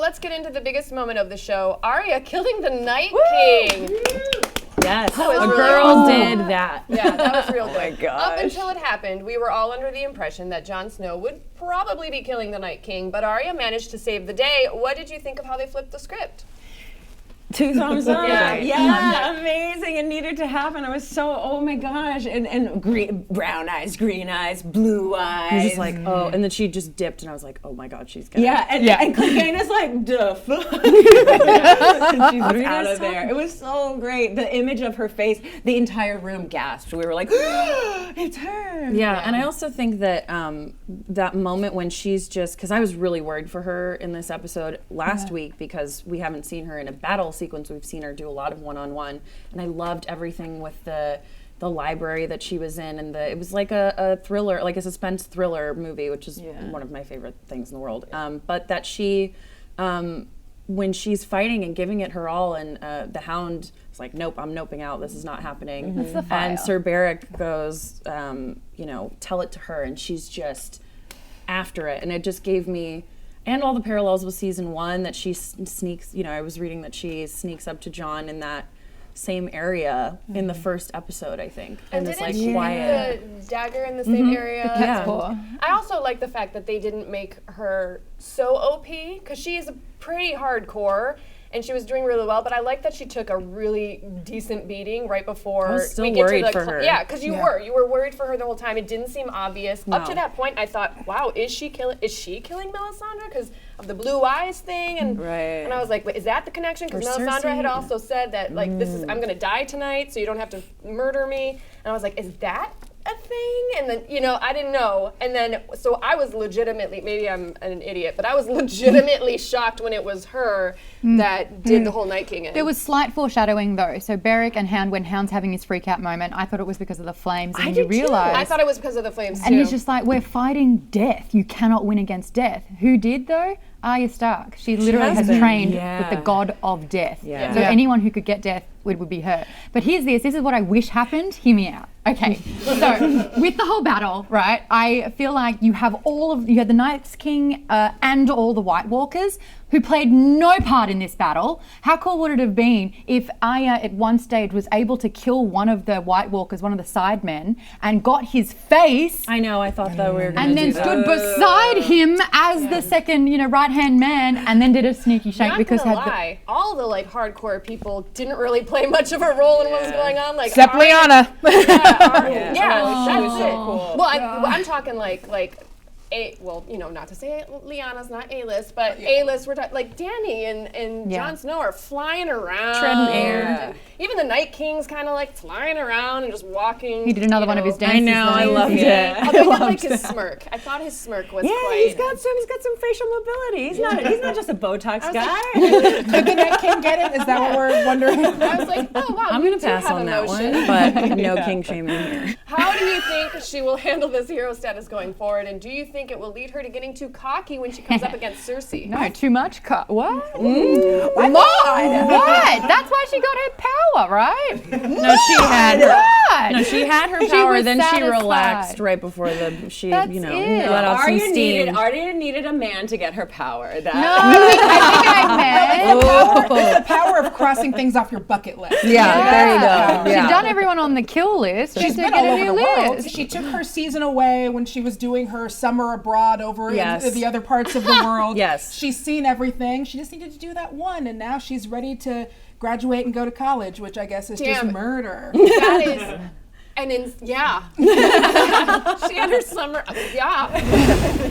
let's get into the biggest moment of the show. Arya killing the Night King. Yes, That was a really girl awesome. did that. Yeah, that was real Oh good. my gosh. Up until it happened, we were all under the impression that Jon Snow would probably be killing the Night King, but Arya managed to save the day. What did you think of how they flipped the script? 2 thumbs up. Yeah. Amazing. It needed to happen. I was so, oh my gosh. And green, brown eyes, green eyes, blue eyes. I was just like, oh, and then she just dipped, and I was like, oh my god, she's gonna. Yeah, and Clegane's like, duh, fuck. And she's out of there. It was so great. The image of her face, the entire room gasped. We were like, it's her. Yeah, and I also think that that moment when she's just, because I was really worried for her in this episode last week because we haven't seen her in a battle sequence. We've seen her do a lot of one-on-one, and I loved everything with the library that she was in, and it was like a thriller, like a suspense thriller movie, which is one of my favorite things in the world. But that she, when she's fighting and giving it her all, and the Hound is like, nope, I'm noping out. This is not happening. That's the fire. And Sir Beric goes, tell it to her, and she's just after it, and it just gave me. And all the parallels with season 1 that she sneaks, I was reading that she sneaks up to Jon in that same area in the first episode, I think. And it's didn't like she quiet. have the dagger in the same area? Yeah. I also like the fact that they didn't make her so OP, because she is pretty hardcore, and she was doing really well, but I like that she took a really decent beating right before I was still we get worried to the for her. Yeah, because you were worried for her the whole time. It didn't seem obvious. Up to No. that point, I thought, wow, is she killing Melisandre because of the blue eyes thing? And and I was like, wait, is that the connection? Because Or Melisandre Cersei. had also said that like I'm gonna die tonight, so you don't have to murder me. And I was like, is that a thing? And then I didn't know, and then so I was legitimately, maybe I'm an idiot, but I was legitimately shocked when it was her that did the whole Night King in. There was slight foreshadowing though. So Beric and Hound, when Hound's having his freak out moment, I thought it was because of the flames, and you realise. I thought it was because of the flames And too. he's just like, we're fighting death. You cannot win against death. Who did though? Arya Stark. She literally has trained with the god of death. Yeah. So anyone who could get death would be her. But here's this is what I wish happened. Hear me out. Okay, so with the whole battle, right, I feel like you had the Night King and all the White Walkers who played no part in this battle. How cool would it have been if Arya at one stage was able to kill one of the White Walkers, one of the side men, and got his face I know, I thought that we were going and to then do that. stood beside him as the second, right-hand man, and then did a sneaky shake Not because gonna lie, all the hardcore people didn't really play much of a role in what was going on. Like Except Lyanna. That's it. Cool. Well, I'm talking like not to say Lyanna's not A-list, but A-list, we're talking like Dany and Jon Snow are flying around. Treading air. Even the Night King's kind of like flying around and just walking. he did another one of his dances. I know, I loved it. Although I like his smirk. I thought his smirk was quite. He's got some facial mobility. He's not just a Botox guy. Did the Night King get it? Is that what we're wondering? I was like, oh wow. I'm going to pass on that emotion. one, but no king shaming here. How do you think she will handle this hero status going forward, and do you think it will lead her to getting too cocky when she comes up against Cersei? No, too much. What? What? What? That's why she got her power, right? No, she had her. What? No, she had her She power. was Then she satisfied. relaxed right before she, That's let it. off some steam. Arya needed a man to get her power. No, I think I meant. It's the power of crossing things off your bucket list. Yeah, there you go. Yeah. She's done everyone on the kill list. She's to been get all a over new the world. list. She took her season away when she was doing her summer abroad over Yes. in the other parts of the world. Yes. She's seen everything. She just needed to do that one, and now she's ready to graduate and go to college, which I guess is just Damn. murder. That is, and then she had her summer. Yeah.